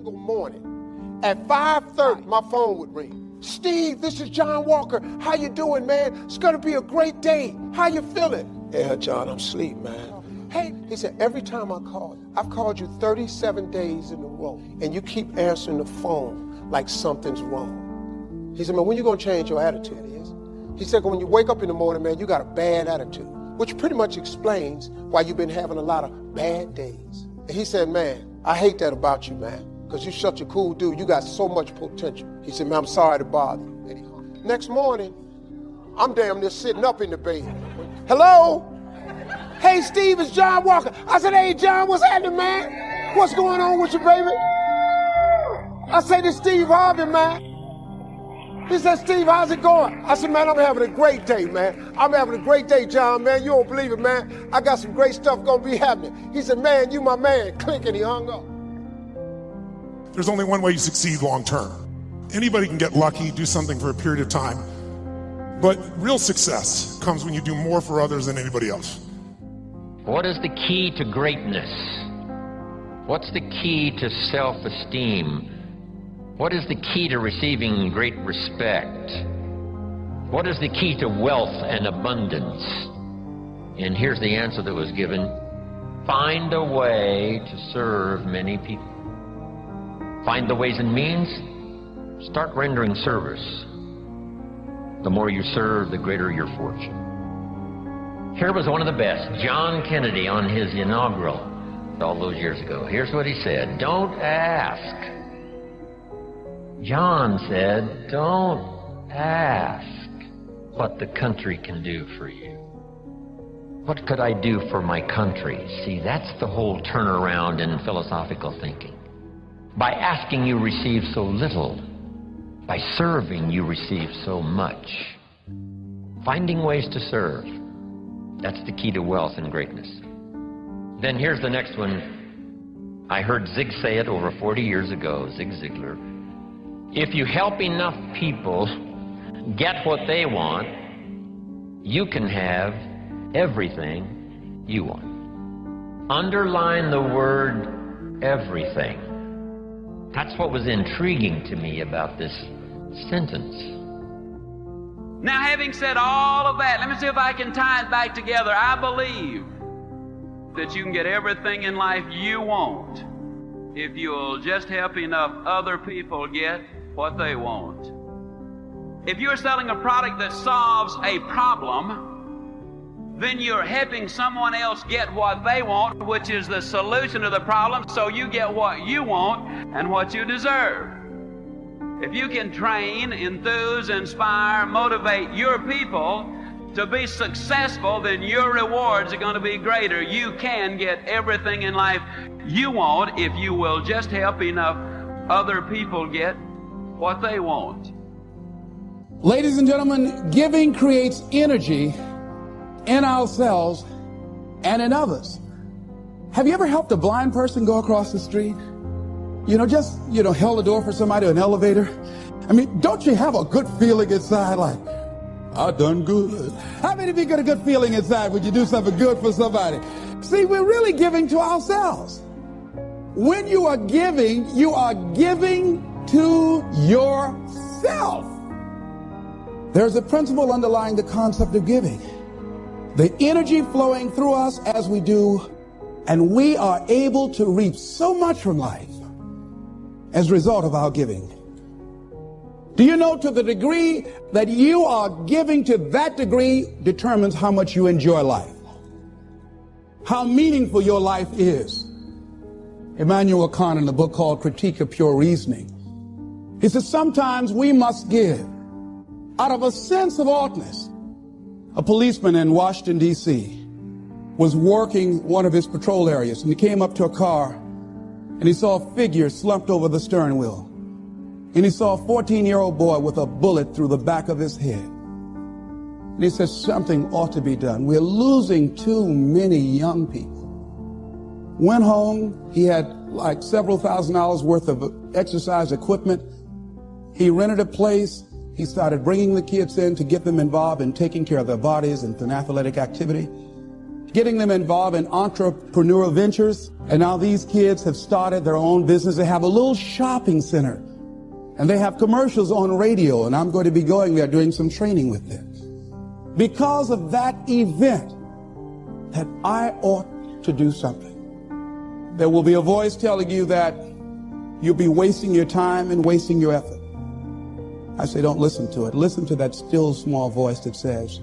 single morning. At 5:30, my phone would ring. Steve, this is John Walker. How you doing, man? It's gonna be a great day. How you feeling? Yeah, John, I'm asleep, man. Hey, he said, every time I call you, I've called you 37 days in a row, and you keep answering the phone like something's wrong. He said, man, when you gonna change your attitude? He said, when you wake up in the morning, man, you got a bad attitude, which pretty much explains why you've been having a lot of bad days. And he said, man, I hate that about you, man, because you're such a cool dude. You got so much potential. He said, man, I'm sorry to bother you. And he hung. Next morning, I'm damn near sitting up in the bed. Hello? Hey, Steve, it's John Walker. I said, hey, John, what's happening, man? What's going on with you, baby? I said, it's Steve Harvey, man. He said, Steve, how's it going? I said, man, I'm having a great day, man. I'm having a great day, John, man. You don't believe it, man. I got some great stuff gonna be happening. He said, man, you my man. Click, and he hung up. There's only one way you succeed long term. Anybody can get lucky, do something for a period of time. But real success comes when you do more for others than anybody else. What is the key to greatness? What's the key to self-esteem? What is the key to receiving great respect? What is the key to wealth and abundance? And here's the answer that was given. Find a way to serve many people. Find the ways and means. Start rendering service. The more you serve, the greater your fortune. Here was one of the best, John Kennedy, on his inaugural all those years ago. Here's what he said: don't ask. John said, don't ask what the country can do for you. What could I do for my country? See, that's the whole turnaround in philosophical thinking. By asking, you receive so little. By serving, you receive so much. Finding ways to serve, that's the key to wealth and greatness. Then here's the next one. I heard Zig say it over 40 years ago, Zig Ziglar. If you help enough people get what they want, you can have everything you want. Underline the word everything. That's what was intriguing to me about this sentence. Now, having said all of that, let me see if I can tie it back together. I believe that you can get everything in life you want if you'll just help enough other people get what they want. If you're selling a product that solves a problem, then you're helping someone else get what they want, which is the solution to the problem, so you get what you want and what you deserve. If you can train, enthuse, inspire, motivate your people to be successful, then your rewards are going to be greater. You can get everything in life you want if you will just help enough other people get what they want. Ladies and gentlemen, giving creates energy in ourselves and in others. Have you ever helped a blind person go across the street? Just held the door for somebody, an elevator. I mean, don't you have a good feeling inside, like, I done good? How many of you get a good feeling inside when you do something good for somebody? See, we're really giving to ourselves. When you are giving to yourself. There's a principle underlying the concept of giving. The energy flowing through us as we do, and we are able to reap so much from life as a result of our giving. Do you know, to the degree that you are giving, to that degree determines how much you enjoy life, how meaningful your life is. Immanuel Kant, in a book called Critique of Pure Reasoning, he says sometimes we must give out of a sense of oughtness. A policeman in Washington, D.C. was working one of his patrol areas, and he came up to a car, and he saw a figure slumped over the steering wheel. And he saw a 14-year-old boy with a bullet through the back of his head. And he said, something ought to be done. We're losing too many young people. Went home. He had like several $1,000s worth of exercise equipment. He rented a place. He started bringing the kids in to get them involved in taking care of their bodies and in athletic activity. getting them involved in entrepreneurial ventures. And now these kids have started their own business. They have a little shopping center, and they have commercials on radio, and I'm going to be going there doing some training with them. Because of that event, that I ought to do something. There will be a voice telling you that you'll be wasting your time and wasting your effort. I say, don't listen to it. Listen to that still small voice that says,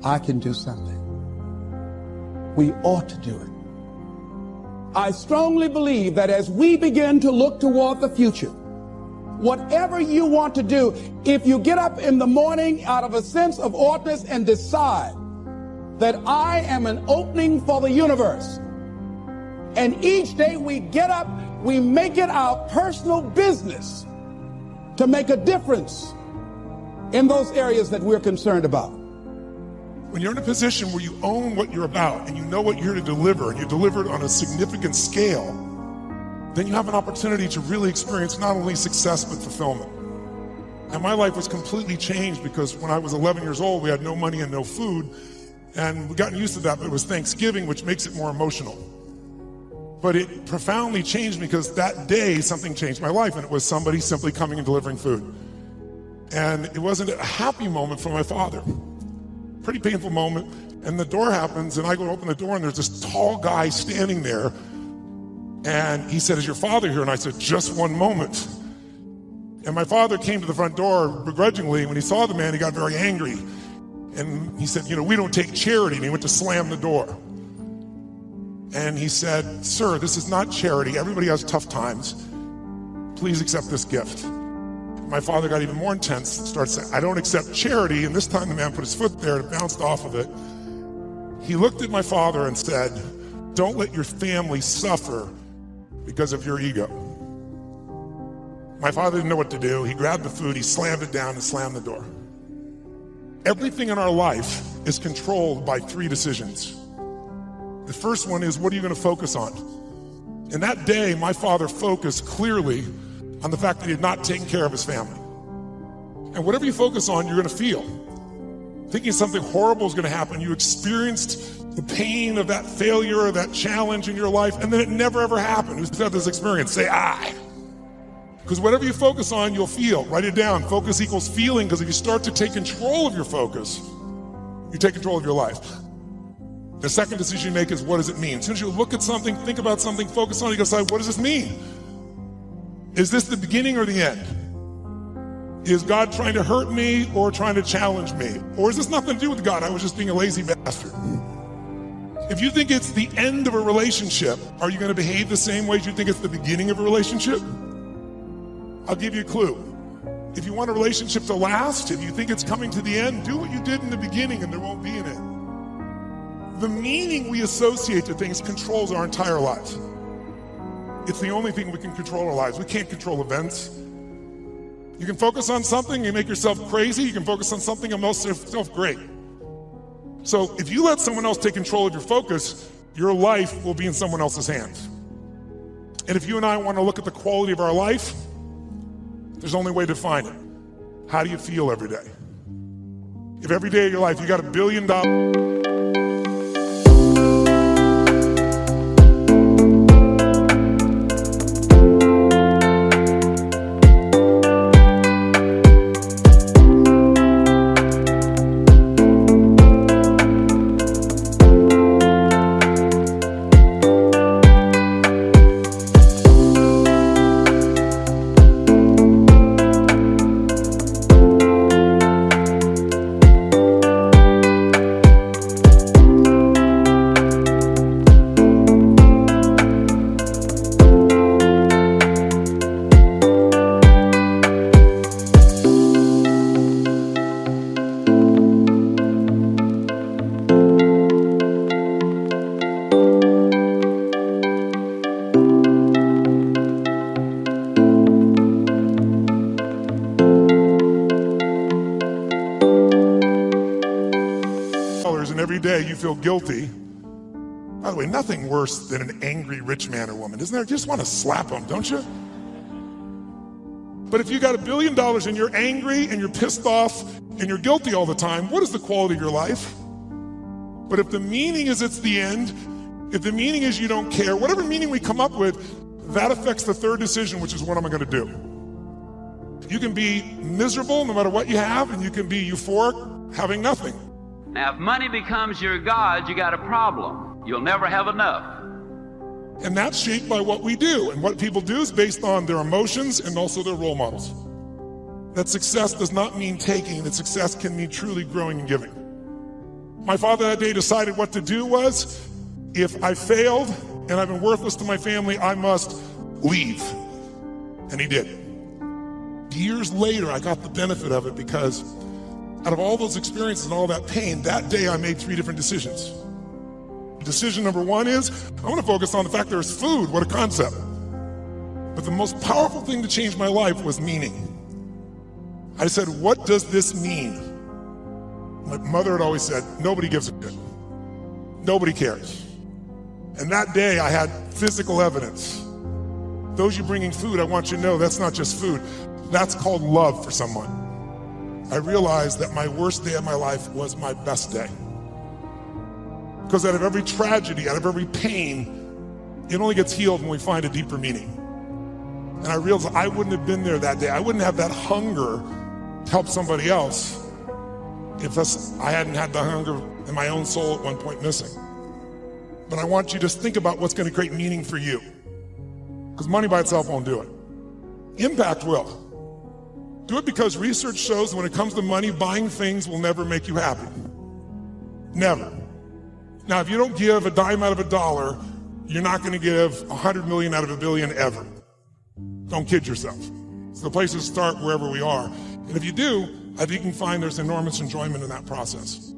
I can do something. We ought to do it. I strongly believe that as we begin to look toward the future, whatever you want to do, if you get up in the morning out of a sense of oughtness and decide that I am an opening for the universe, and each day we get up, we make it our personal business to make a difference in those areas that we're concerned about. When you're in a position where you own what you're about and you know what you're here to deliver, and you deliver it on a significant scale, then you have an opportunity to really experience not only success but fulfillment. And my life was completely changed because when I was 11 years old, we had no money and no food, and we've gotten used to that, but it was Thanksgiving, which makes it more emotional. But it profoundly changed me because that day something changed my life, and it was somebody simply coming and delivering food. And it wasn't a happy moment for my father. Pretty painful moment. And the door happens, and I go to open the door, and there's this tall guy standing there. And he said, is your father here? And I said, just one moment. And my father came to the front door begrudgingly. When he saw the man, he got very angry. And he said, we don't take charity. And he went to slam the door. And he said, sir, this is not charity. Everybody has tough times. Please accept this gift. My father got even more intense and started saying, I don't accept charity. And this time the man put his foot there and it bounced off of it. He looked at my father and said, don't let your family suffer because of your ego. My father didn't know what to do. He grabbed the food, he slammed it down and slammed the door. Everything in our life is controlled by 3 decisions. The first one is, what are you going to focus on? And that day, my father focused clearly on the fact that he had not taken care of his family. And whatever you focus on, you're going to feel. Thinking something horrible is going to happen. You experienced the pain of that failure or that challenge in your life, and then it never ever happened. Who's had this experience? Say, I. Because whatever you focus on, you'll feel. Write it down. Focus equals feeling, because if you start to take control of your focus, you take control of your life. The second decision you make is, what does it mean? As soon as you look at something, think about something, focus on it, you decide, what does this mean? Is this the beginning or the end? Is God trying to hurt me or trying to challenge me? Or is this nothing to do with God? I was just being a lazy bastard. If you think it's the end of a relationship, are you going to behave the same way as you think it's the beginning of a relationship? I'll give you a clue. If you want a relationship to last, if you think it's coming to the end, do what you did in the beginning and there won't be an end. The meaning we associate to things controls our entire lives. It's the only thing we can control our lives. We can't control events. You can focus on something, you make yourself crazy. You can focus on something and make yourself great. So if you let someone else take control of your focus, your life will be in someone else's hands. And if you and I want to look at the quality of our life, there's only a way to define it. How do you feel every day? If every day of your life you got $1 billion, and every day you feel guilty. By the way, nothing worse than an angry rich man or woman, isn't there? You just want to slap them, don't you? But if you got $1 billion and you're angry and you're pissed off and you're guilty all the time, what is the quality of your life? But if the meaning is it's the end, if the meaning is you don't care, whatever meaning we come up with, that affects the third decision, which is what am I going to do? You can be miserable no matter what you have, and you can be euphoric having nothing. Now, if money becomes your God, you got a problem. You'll never have enough. And that's shaped by what we do. And what people do is based on their emotions and also their role models. That success does not mean taking, that success can mean truly growing and giving. My father that day decided what to do was, if I failed and I've been worthless to my family, I must leave. And he did. Years later, I got the benefit of it because out of all those experiences and all that pain, that day I made 3 different decisions. Decision number 1 is, I want to focus on the fact there's food, what a concept. But the most powerful thing to change my life was meaning. I said, what does this mean? My mother had always said, nobody gives a shit. Nobody cares. And that day I had physical evidence. Those you bringing food, I want you to know that's not just food. That's called love for someone. I realized that my worst day of my life was my best day. Because out of every tragedy, out of every pain, it only gets healed when we find a deeper meaning. And I realized I wouldn't have been there that day. I wouldn't have that hunger to help somebody else if I hadn't had the hunger in my own soul at one point missing. But I want you to think about what's going to create meaning for you. Because money by itself won't do it. Impact will. Do it because research shows that when it comes to money, buying things will never make you happy. Never. Now, if you don't give a dime out of a dollar, you're not going to give 100 million out of a billion ever. Don't kid yourself. So the place to start wherever we are. And if you do, I think you can find there's enormous enjoyment in that process.